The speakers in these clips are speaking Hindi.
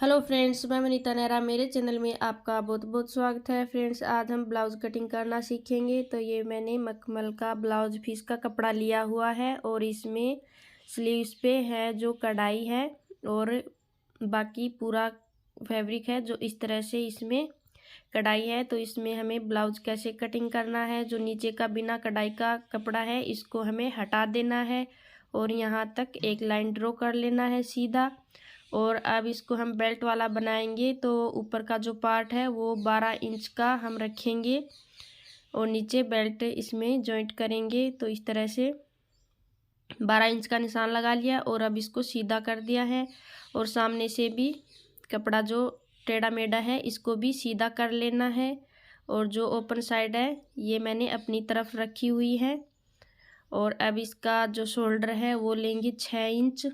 हेलो फ्रेंड्स, मैं वनीता नेहरा। मेरे चैनल में आपका बहुत बहुत स्वागत है। फ्रेंड्स, आज हम ब्लाउज़ कटिंग करना सीखेंगे। तो ये मैंने मखमल का ब्लाउज पीस का कपड़ा लिया हुआ है और इसमें स्लीव्स पे है जो कढ़ाई है और बाकी पूरा फैब्रिक है जो इस तरह से इसमें कढ़ाई है। तो इसमें हमें ब्लाउज़ कैसे कटिंग करना है, जो नीचे का बिना कढ़ाई का कपड़ा है इसको हमें हटा देना है और यहाँ तक एक लाइन ड्रॉ कर लेना है सीधा। और अब इसको हम बेल्ट वाला बनाएंगे। तो ऊपर का जो पार्ट है वो 12 इंच का हम रखेंगे और नीचे बेल्ट इसमें जॉइंट करेंगे। तो इस तरह से 12 इंच का निशान लगा लिया और अब इसको सीधा कर दिया है और सामने से भी कपड़ा जो टेढ़ा मेढ़ा है इसको भी सीधा कर लेना है। और जो ओपन साइड है ये मैंने अपनी तरफ रखी हुई है। और अब इसका जो शोल्डर है वो लेंगे 6 इंच।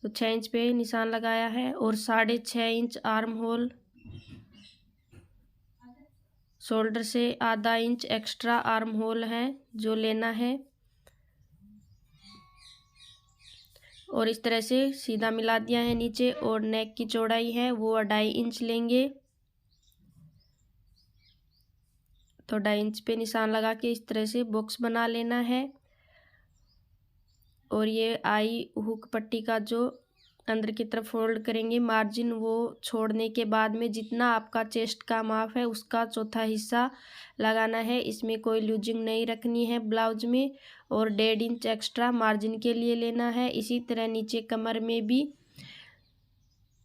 तो 6 इंच पे निशान लगाया है और 6.5 इंच आर्म होल, शोल्डर से आधा इंच एक्स्ट्रा आर्म होल है जो लेना है। और इस तरह से सीधा मिला दिया है नीचे। और नेक की चौड़ाई है वो 2.5 इंच लेंगे। तो 2.5 इंच पे निशान लगा के इस तरह से बॉक्स बना लेना है। और ये आई हुक पट्टी का जो अंदर की तरफ फोल्ड करेंगे मार्जिन, वो छोड़ने के बाद में जितना आपका चेस्ट का माप है उसका चौथा हिस्सा लगाना है। इसमें कोई लूजिंग नहीं रखनी है ब्लाउज में। और 1.5 इंच एक्स्ट्रा मार्जिन के लिए लेना है। इसी तरह नीचे कमर में भी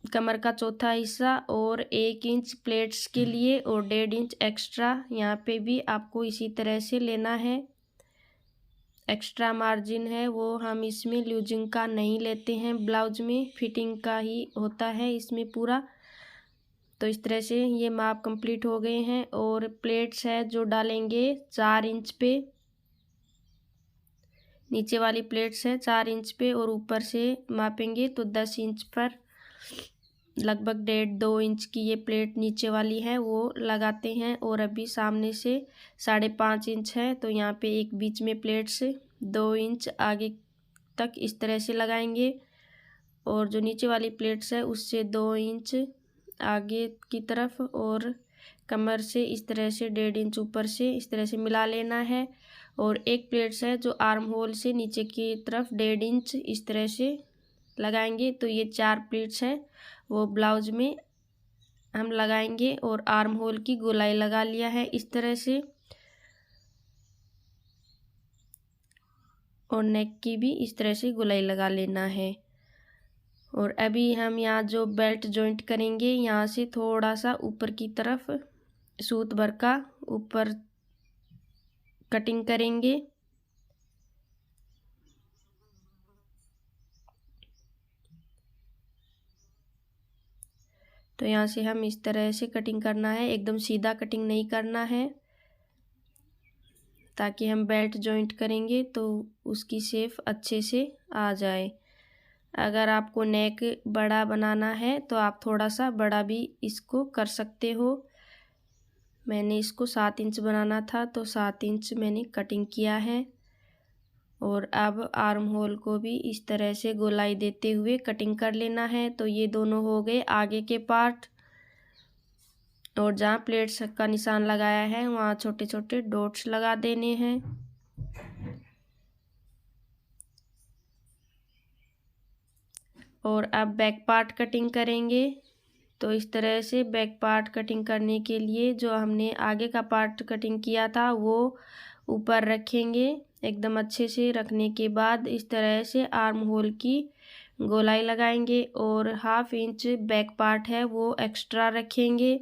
कमर का चौथा हिस्सा और 1 इंच प्लेट्स के लिए और 1.5 इंच एक्स्ट्रा यहाँ पे भी आपको इसी तरह से लेना है। एक्स्ट्रा मार्जिन है वो हम इसमें लूजिंग का नहीं लेते हैं, ब्लाउज में फिटिंग का ही होता है इसमें पूरा। तो इस तरह से ये माप कंप्लीट हो गए हैं। और प्लेट्स है जो डालेंगे 4 इंच पे, नीचे वाली प्लेट्स है 4 इंच पे और ऊपर से मापेंगे तो 10 इंच पर लगभग 1.5-2 इंच की ये प्लेट नीचे वाली है वो लगाते हैं। और अभी सामने से 5.5 इंच है तो यहाँ पे एक बीच में प्लेट से 2 इंच आगे तक इस तरह से लगाएंगे। और जो नीचे वाली प्लेट्स है उससे 2 इंच आगे की तरफ और कमर से इस तरह से 1.5 इंच ऊपर से इस तरह से मिला लेना है। और एक प्लेट्स है जो आर्म होल से नीचे की तरफ 1.5 इंच इस तरह से लगाएंगे। तो ये 4 प्लेट्स है वो ब्लाउज में हम लगाएंगे। और आर्म होल की गोलाई लगा लिया है इस तरह से। और नेक की भी इस तरह से गोलाई लगा लेना है। और अभी हम यहाँ जो बेल्ट जॉइंट करेंगे यहाँ से थोड़ा सा ऊपर की तरफ सूत भर का ऊपर कटिंग करेंगे। तो यहाँ से हम इस तरह से कटिंग करना है, एकदम सीधा कटिंग नहीं करना है ताकि हम बेल्ट जॉइंट करेंगे तो उसकी शेप अच्छे से आ जाए। अगर आपको नेक बड़ा बनाना है तो आप थोड़ा सा बड़ा भी इसको कर सकते हो। मैंने इसको 7 इंच बनाना था तो 7 इंच मैंने कटिंग किया है। और अब आर्म होल को भी इस तरह से गोलाई देते हुए कटिंग कर लेना है। तो ये दोनों हो गए आगे के पार्ट। और जहाँ प्लेट्स का निशान लगाया है वहाँ छोटे छोटे डॉट्स लगा देने हैं। और अब बैक पार्ट कटिंग करेंगे। तो इस तरह से बैक पार्ट कटिंग करने के लिए जो हमने आगे का पार्ट कटिंग किया था वो ऊपर रखेंगे। एकदम अच्छे से रखने के बाद इस तरह से आर्म होल की गोलाई लगाएंगे और 1/2 इंच बैक पार्ट है वो एक्स्ट्रा रखेंगे।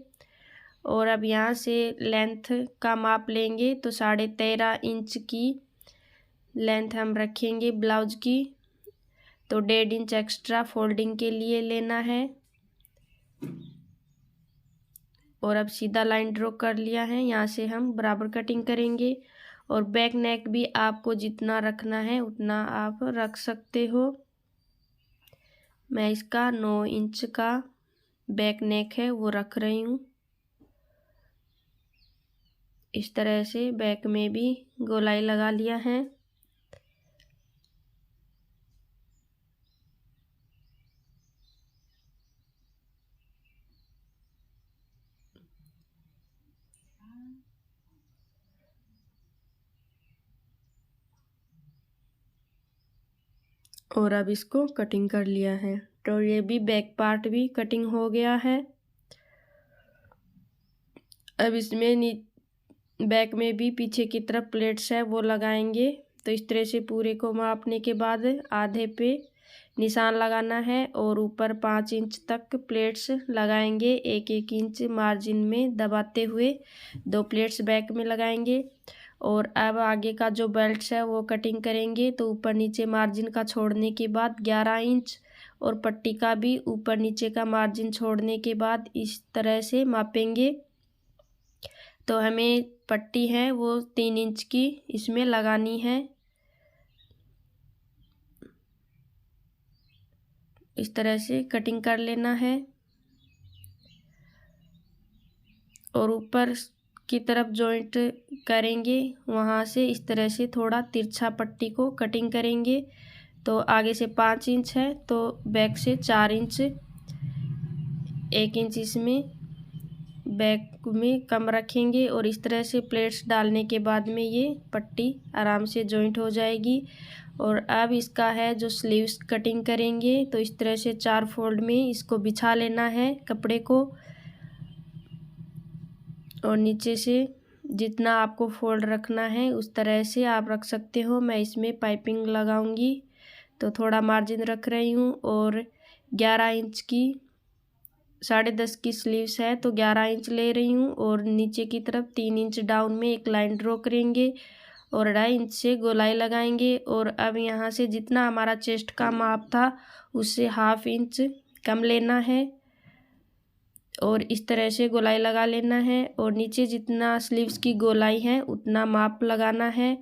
और अब यहाँ से लेंथ का माप लेंगे तो 13.5 इंच की लेंथ हम रखेंगे ब्लाउज की। तो 1.5 इंच एक्स्ट्रा फोल्डिंग के लिए लेना है। और अब सीधा लाइन ड्रॉ कर लिया है, यहाँ से हम बराबर कटिंग करेंगे। और बैक नेक भी आपको जितना रखना है उतना आप रख सकते हो। मैं इसका 9 इंच का बैक नेक है वो रख रही हूँ। इस तरह से बैक में भी गोलाई लगा लिया है। और अब इसको कटिंग कर लिया है। तो ये भी बैक पार्ट भी कटिंग हो गया है। अब इसमें बैक में भी पीछे की तरफ प्लेट्स है वो लगाएंगे। तो इस तरह से पूरे को मापने के बाद आधे पे निशान लगाना है और ऊपर 5 इंच तक प्लेट्स लगाएंगे। 1-1 इंच मार्जिन में दबाते हुए 2 प्लेट्स बैक में लगाएंगे। और अब आगे का जो बेल्ट है वो कटिंग करेंगे। तो ऊपर नीचे मार्जिन का छोड़ने के बाद 11 इंच और पट्टी का भी ऊपर नीचे का मार्जिन छोड़ने के बाद इस तरह से मापेंगे। तो हमें पट्टी है वो 3 इंच की इसमें लगानी है। इस तरह से कटिंग कर लेना है और ऊपर की तरफ जॉइंट करेंगे, वहाँ से इस तरह से थोड़ा तिरछा पट्टी को कटिंग करेंगे। तो आगे से 5 इंच है तो बैक से 4 इंच, 1 इंच इसमें बैक में कम रखेंगे और इस तरह से प्लेट्स डालने के बाद में ये पट्टी आराम से जॉइंट हो जाएगी। और अब इसका है जो स्लीव्स कटिंग करेंगे। तो इस तरह से 4 फोल्ड में इसको बिछा लेना है कपड़े को और नीचे से जितना आपको फोल्ड रखना है उस तरह से आप रख सकते हो। मैं इसमें पाइपिंग लगाऊंगी तो थोड़ा मार्जिन रख रही हूँ। और 11 इंच की 10.5 की स्लीव्स है तो 11 इंच ले रही हूँ और नीचे की तरफ 3 इंच डाउन में एक लाइन ड्रॉ करेंगे और 2.5 इंच से गोलाई लगाएंगे। और अब यहाँ से जितना हमारा चेस्ट का माप था उससे 1/2 इंच कम लेना है और इस तरह से गोलाई लगा लेना है। और नीचे जितना स्लीव्स की गोलाई है उतना माप लगाना है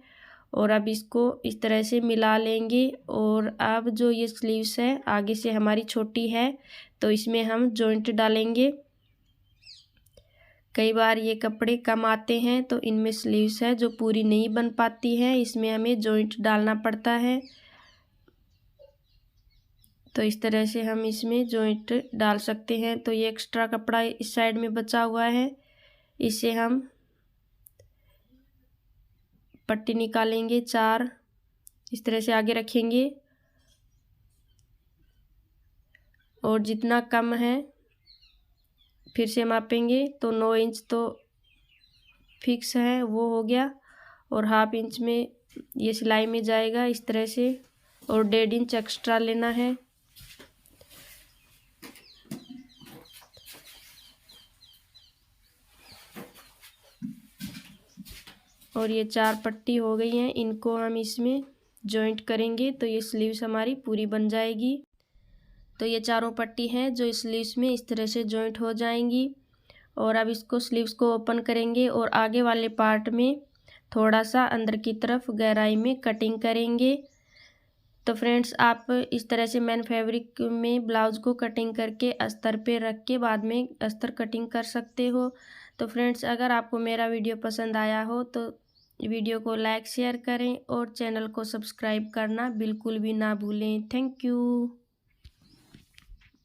और अब इसको इस तरह से मिला लेंगे। और अब जो ये स्लीव्स है आगे से हमारी छोटी है तो इसमें हम जॉइंट डालेंगे। कई बार ये कपड़े कम आते हैं तो इनमें स्लीव्स है जो पूरी नहीं बन पाती है, इसमें हमें जॉइंट डालना पड़ता है। तो इस तरह से हम इसमें जॉइंट डाल सकते हैं। तो ये एक्स्ट्रा कपड़ा इस साइड में बचा हुआ है, इसे हम पट्टी निकालेंगे 4, इस तरह से आगे रखेंगे और जितना कम है फिर से मापेंगे। तो 9 इंच तो फिक्स है वो हो गया और 1/2 इंच में ये सिलाई में जाएगा इस तरह से और 1.5 इंच एक्स्ट्रा लेना है। और ये 4 पट्टी हो गई हैं, इनको हम इसमें जॉइंट करेंगे तो ये स्लीव्स हमारी पूरी बन जाएगी। तो ये चारों पट्टी हैं जो स्लीव्स में इस तरह से जॉइंट हो जाएंगी। और अब इसको स्लीव्स को ओपन करेंगे और आगे वाले पार्ट में थोड़ा सा अंदर की तरफ गहराई में कटिंग करेंगे। तो फ्रेंड्स आप इस तरह से मैन फैब्रिक में ब्लाउज को कटिंग करके अस्तर पे रख के बाद में अस्तर कटिंग कर सकते हो। तो फ्रेंड्स अगर आपको मेरा वीडियो पसंद आया हो तो वीडियो को लाइक शेयर करें और चैनल को सब्सक्राइब करना बिल्कुल भी ना भूलें। Thank you.